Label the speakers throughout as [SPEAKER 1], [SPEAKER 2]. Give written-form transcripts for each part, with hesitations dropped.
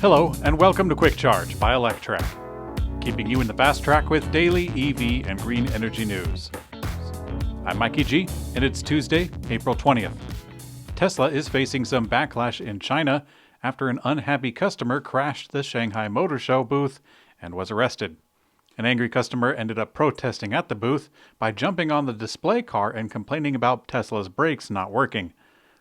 [SPEAKER 1] Hello, and welcome to Quick Charge by Electrek, keeping you in the fast track with daily EV and green energy news. I'm Mikey G, and it's Tuesday, April 20th. Tesla is facing some backlash in China after an unhappy customer crashed the Shanghai Motor Show booth and was arrested. An angry customer ended up protesting at the booth by jumping on the display car and complaining about Tesla's brakes not working.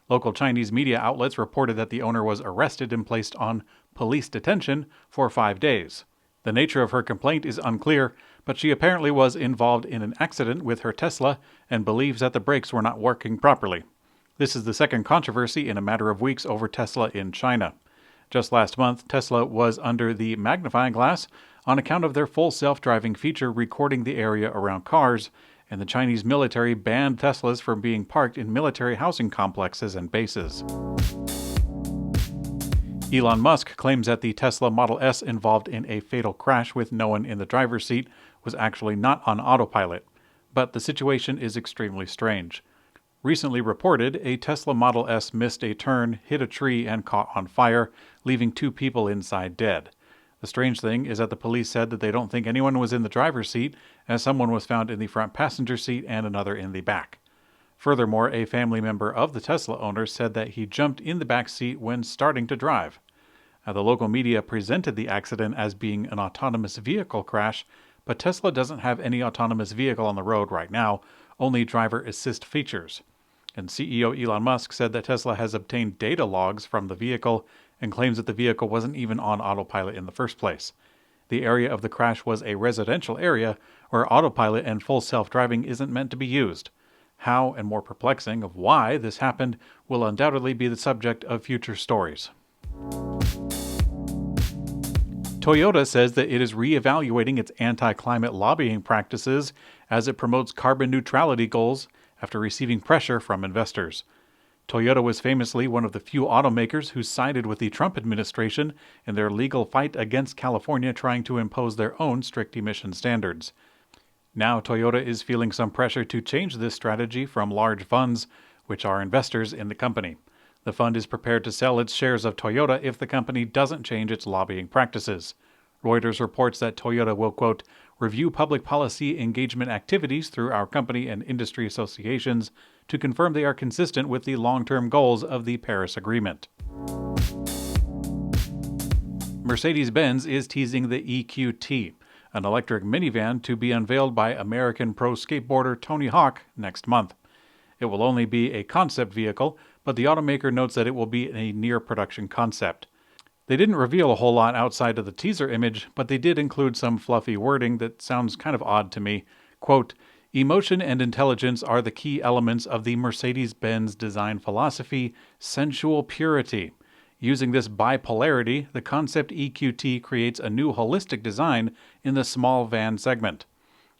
[SPEAKER 1] Local Chinese media outlets reported that the owner was arrested and placed on police detention for 5 days. The nature of her complaint is unclear, but she apparently was involved in an accident with her Tesla and believes that the brakes were not working properly. This is the second controversy in a matter of weeks over Tesla in China. Just last month, Tesla was under the magnifying glass on account of their full self-driving feature recording the area around cars, and the Chinese military banned Teslas from being parked in military housing complexes and bases. Elon Musk claims that the Tesla Model S involved in a fatal crash with no one in the driver's seat was actually not on autopilot, but the situation is extremely strange. Recently reported, a Tesla Model S missed a turn, hit a tree, and caught on fire, leaving 2 people inside dead. The strange thing is that the police said that they don't think anyone was in the driver's seat, as someone was found in the front passenger seat and another in the back. Furthermore, a family member of the Tesla owner said that he jumped in the back seat when starting to drive. The local media presented the accident as being an autonomous vehicle crash, but Tesla doesn't have any autonomous vehicle on the road right now, only driver assist features. And CEO Elon Musk said that Tesla has obtained data logs from the vehicle and claims that the vehicle wasn't even on autopilot in the first place. The area of the crash was a residential area where autopilot and full self-driving isn't meant to be used. How, and more perplexing, of why this happened will undoubtedly be the subject of future stories. Toyota says that it is re-evaluating its anti-climate lobbying practices as it promotes carbon neutrality goals after receiving pressure from investors. Toyota was famously one of the few automakers who sided with the Trump administration in their legal fight against California trying to impose their own strict emission standards. Now Toyota is feeling some pressure to change this strategy from large funds, which are investors in the company. The fund is prepared to sell its shares of Toyota if the company doesn't change its lobbying practices. Reuters reports that Toyota will, quote, review public policy engagement activities through our company and industry associations to confirm they are consistent with the long-term goals of the Paris Agreement. Mercedes-Benz is teasing the EQT, an electric minivan to be unveiled by American pro skateboarder Tony Hawk next month. It will only be a concept vehicle, but the automaker notes that it will be a near-production concept. They didn't reveal a whole lot outside of the teaser image, but they did include some fluffy wording that sounds kind of odd to me. Quote, emotion and intelligence are the key elements of the Mercedes-Benz design philosophy, sensual purity. Using this bipolarity, the concept EQT creates a new holistic design in the small van segment.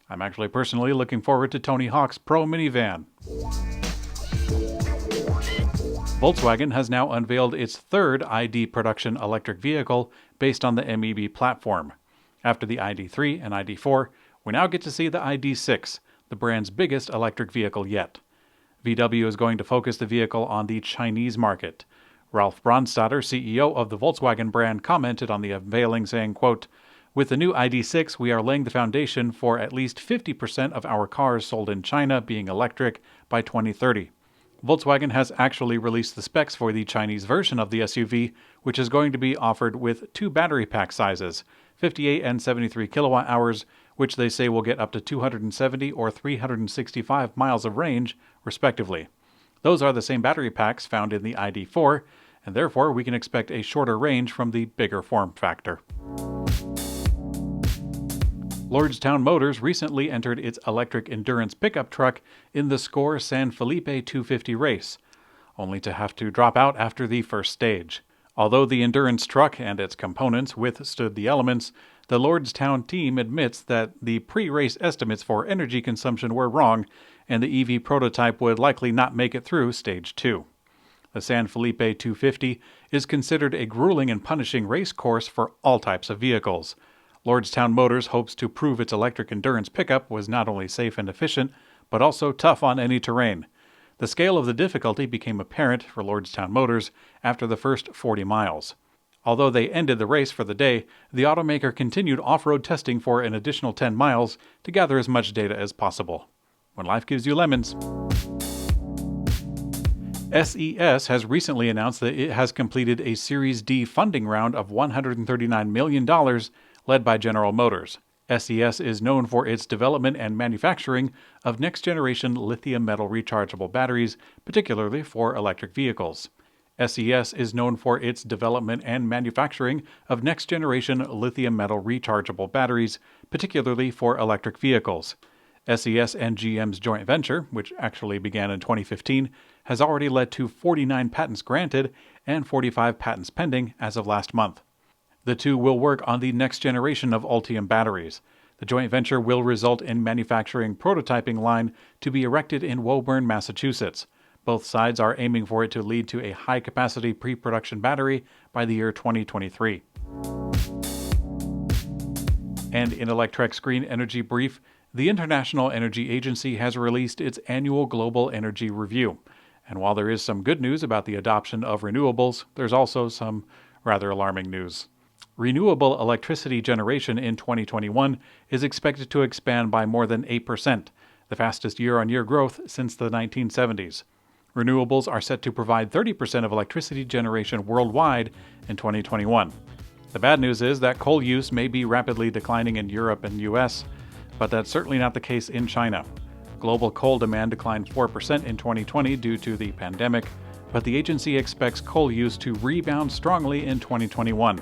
[SPEAKER 1] I'm actually personally looking forward to Tony Hawk's Pro minivan. Volkswagen has now unveiled its third ID production electric vehicle based on the MEB platform. After the ID3 and ID4, we now get to see the ID6, the brand's biggest electric vehicle yet. VW is going to focus the vehicle on the Chinese market. Ralph Brandstatter, CEO of the Volkswagen brand, commented on the unveiling saying, quote, with the new ID6, we are laying the foundation for at least 50% of our cars sold in China being electric by 2030. Volkswagen has actually released the specs for the Chinese version of the SUV, which is going to be offered with 2 battery pack sizes, 58 and 73 kilowatt hours, which they say will get up to 270 or 365 miles of range, respectively. Those are the same battery packs found in the ID4, and therefore we can expect a shorter range from the bigger form factor. Lordstown Motors recently entered its electric endurance pickup truck in the Score San Felipe 250 race, only to have to drop out after the first stage. Although the endurance truck and its components withstood the elements, the Lordstown team admits that the pre-race estimates for energy consumption were wrong, and the EV prototype would likely not make it through Stage 2. The San Felipe 250 is considered a grueling and punishing race course for all types of vehicles. Lordstown Motors hopes to prove its electric endurance pickup was not only safe and efficient, but also tough on any terrain. The scale of the difficulty became apparent for Lordstown Motors after the first 40 miles. Although they ended the race for the day, the automaker continued off-road testing for an additional 10 miles to gather as much data as possible. When life gives you lemons. SES has recently announced that it has completed a Series D funding round of $139 million led by General Motors. SES is known for its development and manufacturing of next-generation lithium metal rechargeable batteries, particularly for electric vehicles. SES is known for its development and manufacturing of next-generation lithium metal rechargeable batteries, particularly for electric vehicles. SES and GM's joint venture, which actually began in 2015, has already led to 49 patents granted and 45 patents pending as of last month. The two will work on the next generation of Ultium batteries. The joint venture will result in manufacturing prototyping line to be erected in Woburn, Massachusetts. Both sides are aiming for it to lead to a high-capacity pre-production battery by the year 2023. And in Electrek's Green Energy Brief, the International Energy Agency has released its annual Global Energy Review. And while there is some good news about the adoption of renewables, there's also some rather alarming news. Renewable electricity generation in 2021 is expected to expand by more than 8%, the fastest year-on-year growth since the 1970s. Renewables are set to provide 30% of electricity generation worldwide in 2021. The bad news is that coal use may be rapidly declining in Europe and US, but that's certainly not the case in China. Global coal demand declined 4% in 2020 due to the pandemic, but the agency expects coal use to rebound strongly in 2021.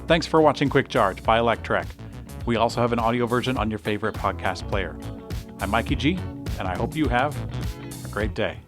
[SPEAKER 1] Thanks for watching Quick Charge by Electrek. We also have an audio version on your favorite podcast player. I'm Mikey G, and I hope you have a great day.